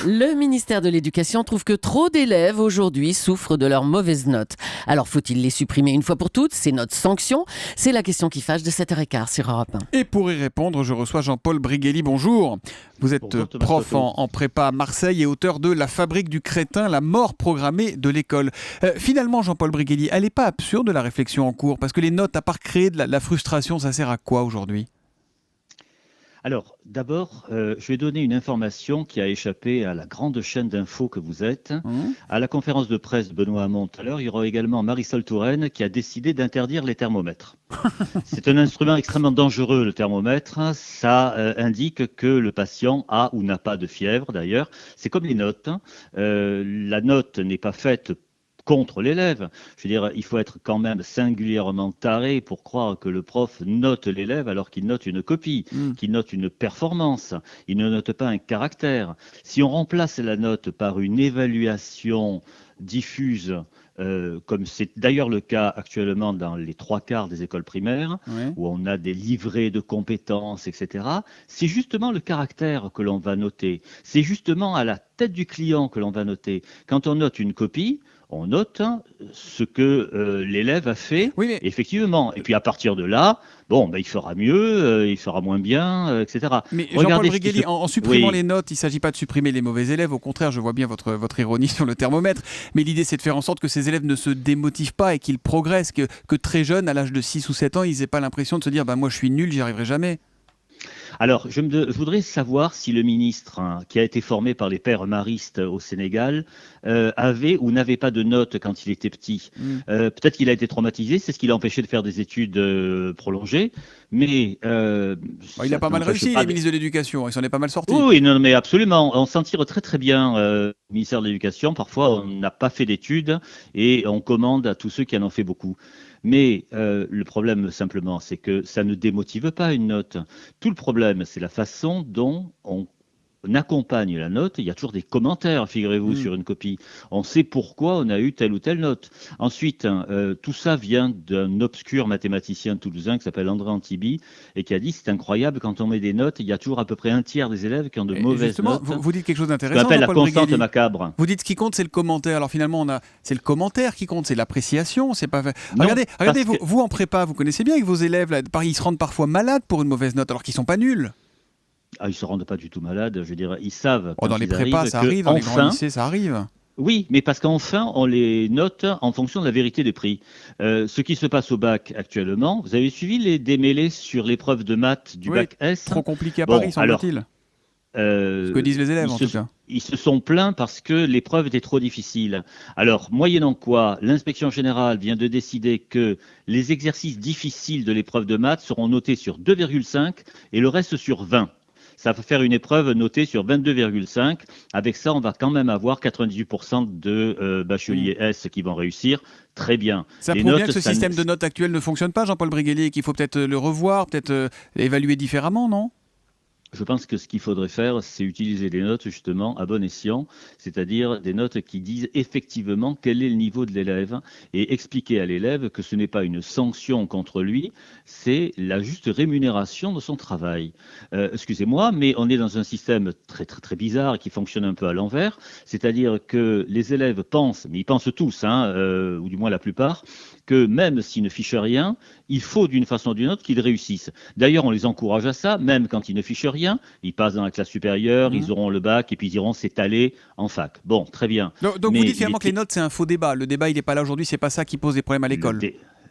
Le ministère de l'Éducation trouve que trop d'élèves aujourd'hui souffrent de leurs mauvaises notes. Alors faut-il les supprimer une fois pour toutes, ces notes sanctions? C'est la question qui fâche de 7h15 sur Europe 1. Et pour y répondre, je reçois Jean-Paul Briguelli. Bonjour. Vous êtes Bonjour, Thomas prof Soto. en prépa à Marseille et auteur de La fabrique du crétin, la mort programmée de l'école. Finalement, Jean-Paul Briguelli, elle n'est pas absurde la réflexion en cours? Parce que les notes, à part créer de la frustration, ça sert à quoi aujourd'hui? Alors, d'abord, je vais donner une information qui a échappé à la grande chaîne d'infos que vous êtes. À la conférence de presse de Benoît Hamon tout à l'heure, il y aura également Marisol Touraine qui a décidé d'interdire les thermomètres. C'est un instrument extrêmement dangereux, le thermomètre. Ça indique que le patient a ou n'a pas de fièvre, d'ailleurs. C'est comme les notes. La note n'est pas faite contre l'élève. Je veux dire, il faut être quand même singulièrement taré pour croire que le prof note l'élève alors qu'il note une copie, qu'il note une performance. Il ne note pas un caractère. Si on remplace la note par une évaluation diffuse, comme c'est d'ailleurs le cas actuellement dans les 3/4 des écoles primaires, où on a des livrets de compétences, etc., c'est justement le caractère que l'on va noter. C'est justement à la tête du client que l'on va noter. Quand on note une copie, on note ce que l'élève a fait, effectivement. Et puis à partir de là, il fera mieux, il fera moins bien, etc. Mais Jean-Paul Briguelli, en supprimant les notes, il ne s'agit pas de supprimer les mauvais élèves. Au contraire, je vois bien votre ironie sur le thermomètre. Mais l'idée, c'est de faire en sorte que ces élèves ne se démotivent pas et qu'ils progressent, que très jeunes, à l'âge de 6 ou 7 ans, ils n'aient pas l'impression de se dire moi je suis nul, j'y arriverai jamais. Alors, je voudrais savoir si le ministre, qui a été formé par les pères maristes au Sénégal, avait ou n'avait pas de notes quand il était petit. Peut-être qu'il a été traumatisé, c'est ce qui l'a empêché de faire des études prolongées, mais... il a pas mal réussi, il est ministre de l'Éducation, il s'en est pas mal sorti. Oui, non, mais absolument. On s'en tire très très bien au ministère de l'Éducation. Parfois, on n'a pas fait d'études et on commande à tous ceux qui en ont fait beaucoup. Mais le problème, simplement, c'est que ça ne démotive pas une note. Tout le problème, c'est la façon dont on accompagne la note. Il y a toujours des commentaires, figurez-vous, sur une copie. On sait pourquoi on a eu telle ou telle note. Ensuite, tout ça vient d'un obscur mathématicien toulousain qui s'appelle André Antibi et qui a dit c'est incroyable, quand on met des notes, il y a toujours à peu près un tiers des élèves qui ont de mauvaises notes. Vous dites quelque chose d'intéressant. Ce qu'on appelle la constante macabre. Vous dites ce qui compte, c'est le commentaire. Alors finalement, c'est le commentaire qui compte, c'est l'appréciation. C'est pas... Non, regardez vous en prépa, vous connaissez bien avec vos élèves, là, ils se rendent parfois malades pour une mauvaise note alors qu'ils sont pas nuls. Ah, ils se rendent pas du tout malades, je veux dire, ils savent. Dans les prépas, ça arrive, dans les grands lycées, ça arrive. Oui, mais parce qu'enfin, on les note en fonction de la vérité des prix. Ce qui se passe au bac actuellement, vous avez suivi les démêlés sur l'épreuve de maths du bac S? Trop compliqué à Paris, semble-t-il. Ce que disent les élèves, en tout cas. Ils se sont plaints parce que l'épreuve était trop difficile. Alors, moyennant quoi, l'inspection générale vient de décider que les exercices difficiles de l'épreuve de maths seront notés sur 2,5 et le reste sur 20. Ça va faire une épreuve notée sur 22,5. Avec ça, on va quand même avoir 98% de bacheliers S qui vont réussir. Très bien. Ça prouve bien que ce système de notes actuel ne fonctionne pas, Jean-Paul Briguelli, et qu'il faut peut-être le revoir, peut-être évaluer différemment, non ? Je pense que ce qu'il faudrait faire, c'est utiliser des notes justement à bon escient, c'est-à-dire des notes qui disent effectivement quel est le niveau de l'élève et expliquer à l'élève que ce n'est pas une sanction contre lui, c'est la juste rémunération de son travail. Excusez-moi, mais on est dans un système très très très bizarre et qui fonctionne un peu à l'envers, c'est-à-dire que les élèves pensent, mais ils pensent tous, ou du moins la plupart, que même s'ils ne fichent rien, il faut d'une façon ou d'une autre qu'ils réussissent. D'ailleurs, on les encourage à ça, même quand ils ne fichent rien, ils passent dans la classe supérieure, ils auront le bac et puis ils iront s'étaler en fac. Bon, très bien. Donc vous dites finalement que les notes, c'est un faux débat. Le débat, il n'est pas là aujourd'hui, c'est pas ça qui pose des problèmes à l'école.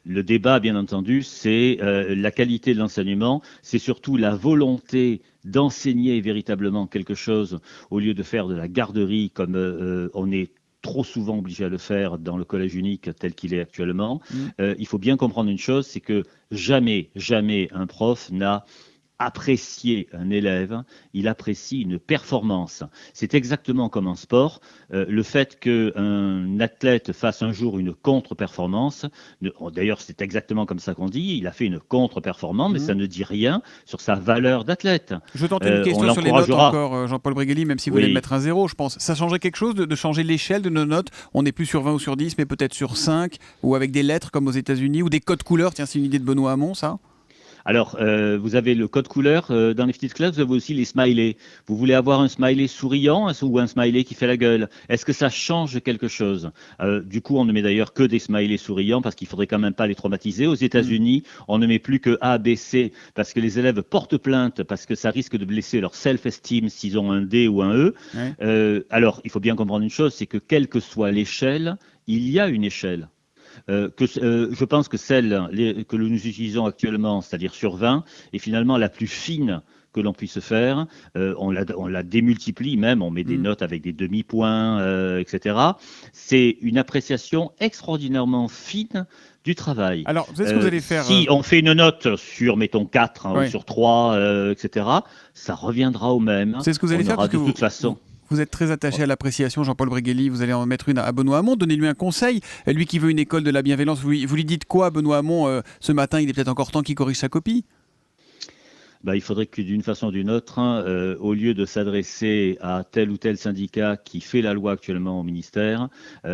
Le débat, bien entendu, c'est la qualité de l'enseignement, c'est surtout la volonté d'enseigner véritablement quelque chose au lieu de faire de la garderie comme on est trop souvent obligé à le faire dans le collège unique tel qu'il est actuellement. Il faut bien comprendre une chose, c'est que jamais un prof n'a apprécier un élève, il apprécie une performance. C'est exactement comme en sport. Le fait qu'un athlète fasse un jour une contre-performance, d'ailleurs c'est exactement comme ça qu'on dit, il a fait une contre-performance, mais ça ne dit rien sur sa valeur d'athlète. Je tente une question sur les notes encore, Jean-Paul Briguelli, même si vous voulez mettre un 0, je pense. Ça changerait quelque chose de changer l'échelle de nos notes? On n'est plus sur 20 ou sur 10, mais peut-être sur 5, ou avec des lettres comme aux États-Unis, ou des codes couleurs. Tiens, c'est une idée de Benoît Hamon, ça? Alors, vous avez le code couleur dans les petites classes, vous avez aussi les smileys. Vous voulez avoir un smiley souriant ou un smiley qui fait la gueule? Est-ce que ça change quelque chose? Du coup, on ne met d'ailleurs que des smileys souriants parce qu'il faudrait quand même pas les traumatiser. Aux États-Unis, on ne met plus que A, B, C parce que les élèves portent plainte parce que ça risque de blesser leur self-esteem s'ils ont un D ou un E. Ouais. Alors, il faut bien comprendre une chose, c'est que quelle que soit l'échelle, il y a une échelle. Je pense que celle que nous utilisons actuellement, c'est-à-dire sur 20, est finalement la plus fine que l'on puisse faire. On la démultiplie même, on met des notes avec des demi-points, etc. C'est une appréciation extraordinairement fine du travail. Alors, vous savez ce que vous allez faire Si on fait une note sur, mettons, 4 ou sur 3, etc., ça reviendra au même. C'est ce que vous allez faire parce que de toute façon... Vous êtes très attaché à l'appréciation, Jean-Paul Bréguely. Vous allez en mettre une à Benoît Hamon. Donnez-lui un conseil. Lui qui veut une école de la bienveillance, vous lui dites quoi, Benoît Hamon, ce matin? Il est peut-être encore temps qu'il corrige sa copie. Il faudrait que d'une façon ou d'une autre, au lieu de s'adresser à tel ou tel syndicat qui fait la loi actuellement au ministère,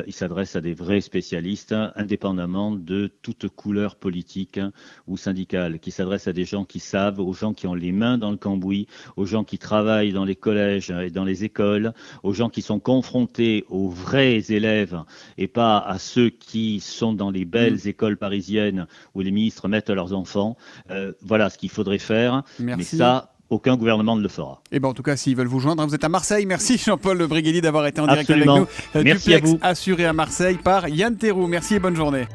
il s'adresse à des vrais spécialistes, indépendamment de toute couleur politique ou syndicale, qui s'adressent à des gens qui savent, aux gens qui ont les mains dans le cambouis, aux gens qui travaillent dans les collèges et dans les écoles, aux gens qui sont confrontés aux vrais élèves et pas à ceux qui sont dans les belles écoles parisiennes où les ministres mettent leurs enfants. Voilà ce qu'il faudrait faire. Merci. Mais ça, aucun gouvernement ne le fera. Et en tout cas, s'ils veulent vous joindre, vous êtes à Marseille. Merci Jean-Paul Bréguely d'avoir été en direct Absolument. avec nous. Merci Duplex à vous. assuré à Marseille par Yann Théroux. Merci et bonne journée.